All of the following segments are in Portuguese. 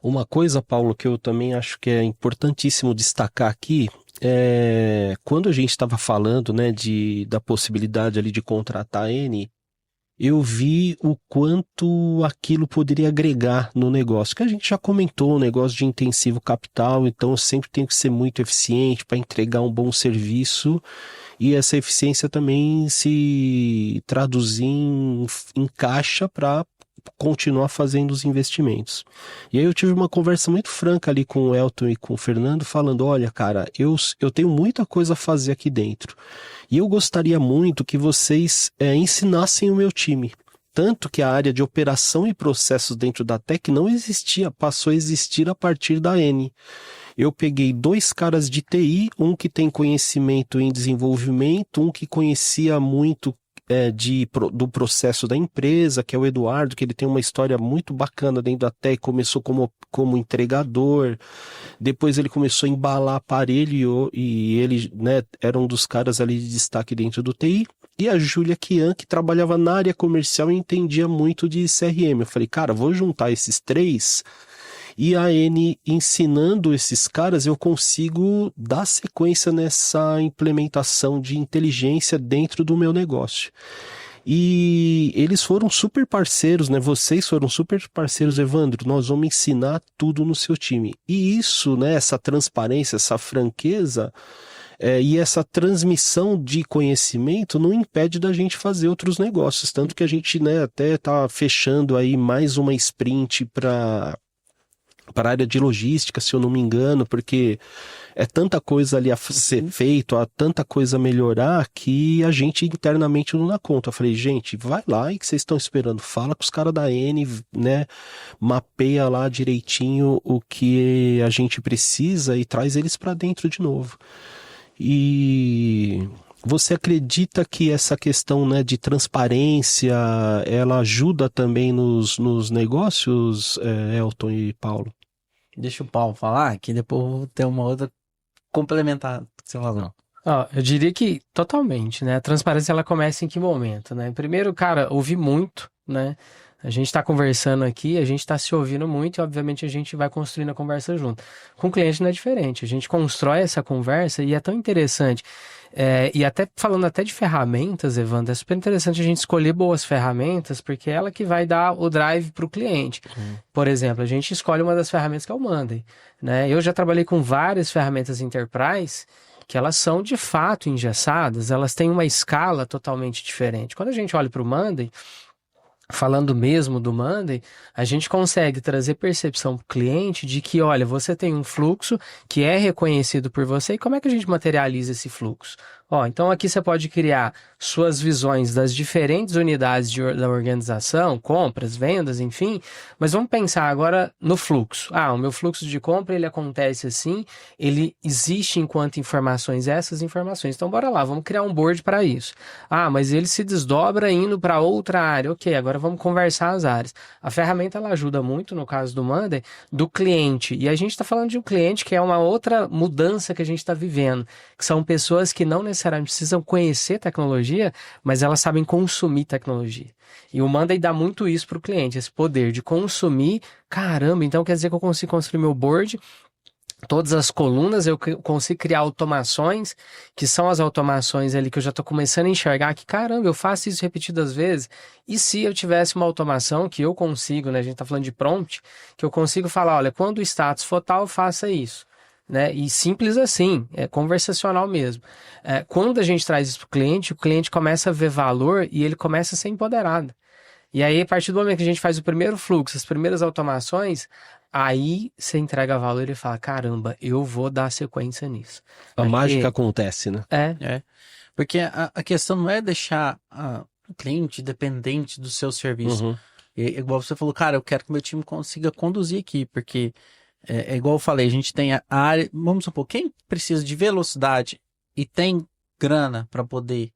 Uma coisa, Paulo, que eu também acho que é importantíssimo destacar aqui, quando a gente estava falando, né, da possibilidade ali de contratar a N, eu vi o quanto aquilo poderia agregar no negócio, que a gente já comentou, o negócio de intensivo capital, então eu sempre tenho que ser muito eficiente para entregar um bom serviço e essa eficiência também se traduzir em caixa para continuar fazendo os investimentos. E aí eu tive uma conversa muito franca ali com o Elton e com o Fernando, falando, olha, cara, eu tenho muita coisa a fazer aqui dentro. E eu gostaria muito que vocês ensinassem o meu time. Tanto que a área de operação e processos dentro da Tech não existia, passou a existir a partir da N. Eu peguei 2 caras de TI, um que tem conhecimento em desenvolvimento, um que conhecia muito do processo da empresa, que é o Eduardo, que ele tem uma história muito bacana dentro da Tech, começou como entregador, depois ele começou a embalar aparelho e ele, né, era um dos caras ali de destaque dentro do TI. E a Júlia Kian, que trabalhava na área comercial e entendia muito de CRM. Eu falei, cara, vou juntar esses 3 e a N ensinando esses caras, eu consigo dar sequência nessa implementação de inteligência dentro do meu negócio. E eles foram super parceiros, né? Vocês foram super parceiros, Evandro. Nós vamos ensinar tudo no seu time. E isso, né? Essa transparência, essa franqueza e essa transmissão de conhecimento não impede da gente fazer outros negócios. Tanto que a gente, né, até está fechando aí mais uma sprint para a área de logística, se eu não me engano, porque é tanta coisa ali a ser feito, há tanta coisa a melhorar que a gente internamente não dá conta. Eu falei, gente, vai lá e que vocês estão esperando, fala com os caras da N, né, mapeia lá direitinho o que a gente precisa e traz eles para dentro de novo. E você acredita que essa questão, né, de transparência, ela ajuda também nos negócios, Elton e Paulo? Deixa o Paulo falar, que depois eu vou ter uma outra complementar que você falou. Ó, eu diria que totalmente, né? A transparência ela começa em que momento, né? Primeiro, cara, ouvir muito, né? A gente está conversando aqui, a gente está se ouvindo muito e, obviamente, a gente vai construindo a conversa junto. Com o cliente não é diferente. A gente constrói essa conversa e é tão interessante. E até falando até de ferramentas, Evandro, é super interessante a gente escolher boas ferramentas, porque é ela que vai dar o drive para o cliente. Por exemplo, a gente escolhe uma das ferramentas que é o Monday, né? Eu já trabalhei com várias ferramentas Enterprise que elas são de fato engessadas, elas têm uma escala totalmente diferente. Quando a gente olha para o Monday, falando mesmo do Monday, a gente consegue trazer percepção para o cliente de que, olha, você tem um fluxo que é reconhecido por você e como é que a gente materializa esse fluxo? Ó, então aqui você pode criar suas visões das diferentes unidades da organização, compras, vendas, enfim, mas vamos pensar agora no fluxo. Ah, o meu fluxo de compra, ele acontece assim, ele existe enquanto informações, essas informações. Então bora lá, vamos criar um board para isso. Ah, mas ele se desdobra indo para outra área. Ok, agora vamos conversar as áreas. A ferramenta, ela ajuda muito, no caso do Monday, do cliente. E a gente está falando de um cliente que é uma outra mudança que a gente está vivendo, que são pessoas que não necessariamente precisam conhecer tecnologia, mas elas sabem consumir tecnologia. E o Monday dá muito isso para o cliente, esse poder de consumir. Caramba, então quer dizer que eu consigo construir meu board, todas as colunas, eu consigo criar automações, que são as automações ali que eu já estou começando a enxergar que, caramba, eu faço isso repetidas vezes. E se eu tivesse uma automação que eu consigo, né, a gente está falando de prompt, que eu consigo falar, olha, quando o status for tal, faça isso. Né? E simples assim, é conversacional mesmo. Quando a gente traz isso para o cliente começa a ver valor e ele começa a ser empoderado. E aí, a partir do momento que a gente faz o primeiro fluxo, as primeiras automações, aí você entrega valor e fala, caramba, eu vou dar sequência nisso. A mágica acontece, né? Porque a questão não é deixar o cliente dependente do seu serviço. Igual você falou, cara, eu quero que meu time consiga conduzir aqui, porque é igual eu falei, a gente tem a área, vamos supor, quem precisa de velocidade e tem grana para poder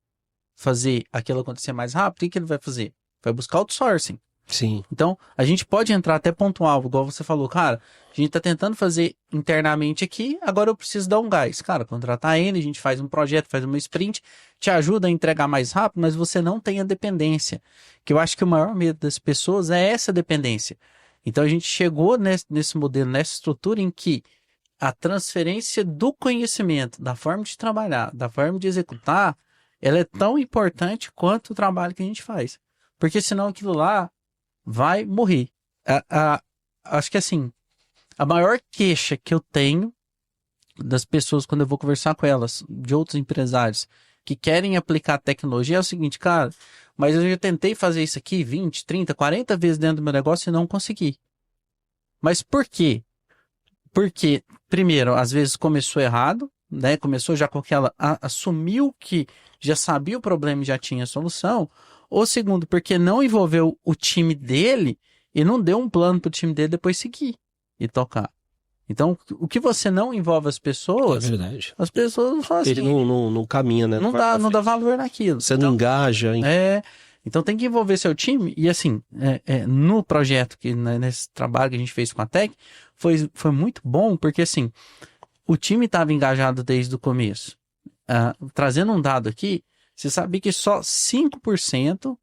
fazer aquilo acontecer mais rápido, o que ele vai fazer? Vai buscar outsourcing. Sim. Então, a gente pode entrar até pontual, igual você falou, cara, a gente tá tentando fazer internamente aqui, agora eu preciso dar um gás. Cara, contratar ele, a gente faz um projeto, faz uma sprint, te ajuda a entregar mais rápido, mas você não tem a dependência. Que eu acho que o maior medo das pessoas é essa dependência. Então a gente chegou nesse modelo, nessa estrutura em que a transferência do conhecimento, da forma de trabalhar, da forma de executar, ela é tão importante quanto o trabalho que a gente faz. Porque senão aquilo lá vai morrer. Acho que assim, a maior queixa que eu tenho das pessoas quando eu vou conversar com elas, de outros empresários que querem aplicar tecnologia, é o seguinte, cara, mas eu já tentei fazer isso aqui 20, 30, 40 vezes dentro do meu negócio e não consegui. Mas por quê? Porque, primeiro, às vezes começou errado, né? Começou já com aquela... assumiu que já sabia o problema e já tinha a solução. Ou segundo, porque não envolveu o time dele e não deu um plano para o time dele depois seguir e tocar. Então, o que você não envolve as pessoas... É verdade. As pessoas falam assim... Ele não caminha, né? Não dá valor naquilo. Você não engaja. Então tem que envolver seu time. E assim, no projeto, nesse trabalho que a gente fez com a Tech, foi muito bom, porque assim, o time estava engajado desde o começo. Trazendo um dado aqui, você sabia que só 5%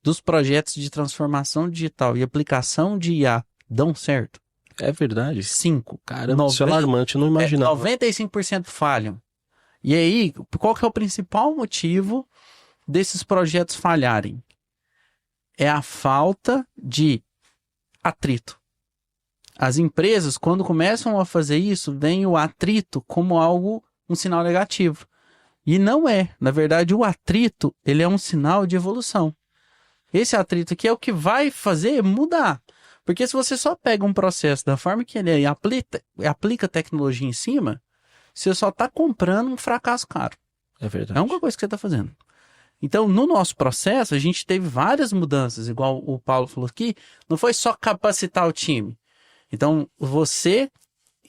dos projetos de transformação digital e aplicação de IA dão certo? É verdade. 5. Caramba, isso é alarmante, eu não imaginava. 95% falham. E aí, qual que é o principal motivo desses projetos falharem? É a falta de atrito. As empresas, quando começam a fazer isso, veem o atrito como um sinal negativo. E não é. Na verdade, o atrito, ele é um sinal de evolução. Esse atrito aqui é o que vai fazer mudar. Porque se você só pega um processo da forma que ele é e aplica tecnologia em cima, você só está comprando um fracasso caro. É verdade. É uma coisa que você está fazendo. Então, no nosso processo, a gente teve várias mudanças, igual o Paulo falou aqui, não foi só capacitar o time. Então, você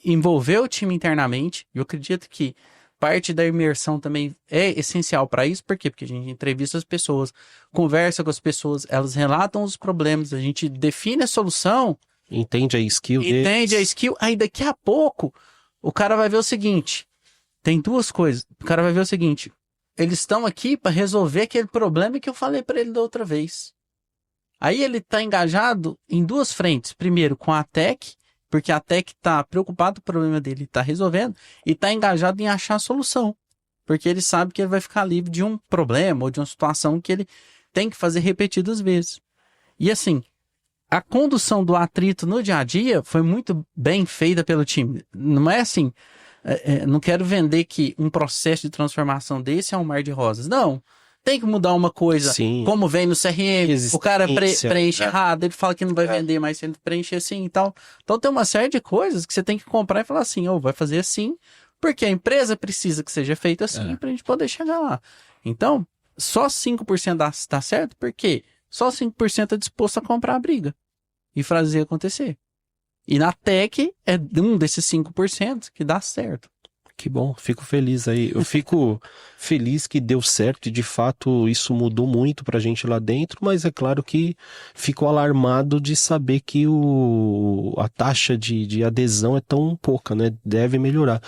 envolveu o time internamente, e eu acredito que parte da imersão também é essencial para isso. Por quê? Porque a gente entrevista as pessoas, conversa com as pessoas, elas relatam os problemas, a gente define a solução. Entende a skill deles. Aí daqui a pouco, o cara vai ver o seguinte, tem duas coisas. O cara vai ver o seguinte, eles estão aqui para resolver aquele problema que eu falei para ele da outra vez. Aí ele está engajado em duas frentes. Primeiro, com a Tech, porque a Tech está preocupada com o problema dele, está resolvendo, e está engajado em achar a solução. Porque ele sabe que ele vai ficar livre de um problema ou de uma situação que ele tem que fazer repetidas vezes. E assim, a condução do atrito no dia a dia foi muito bem feita pelo time. Não é assim, não quero vender que um processo de transformação desse é um mar de rosas. Não. Tem que mudar uma coisa, sim, como vem no CRM, o cara preenche errado, ele fala que não vai vender, mas ele preenche assim e tal. Então tem uma série de coisas que você tem que comprar e falar assim, vai fazer assim, porque a empresa precisa que seja feito assim pra gente poder chegar lá. Então, só 5% dá certo, porque só 5% é disposto a comprar a briga e fazer acontecer. E na Tech é um desses 5% que dá certo. Que bom, fico feliz aí. Eu fico feliz que deu certo e de fato isso mudou muito pra gente lá dentro, mas é claro que fico alarmado de saber que a taxa de adesão é tão pouca, né? Deve melhorar.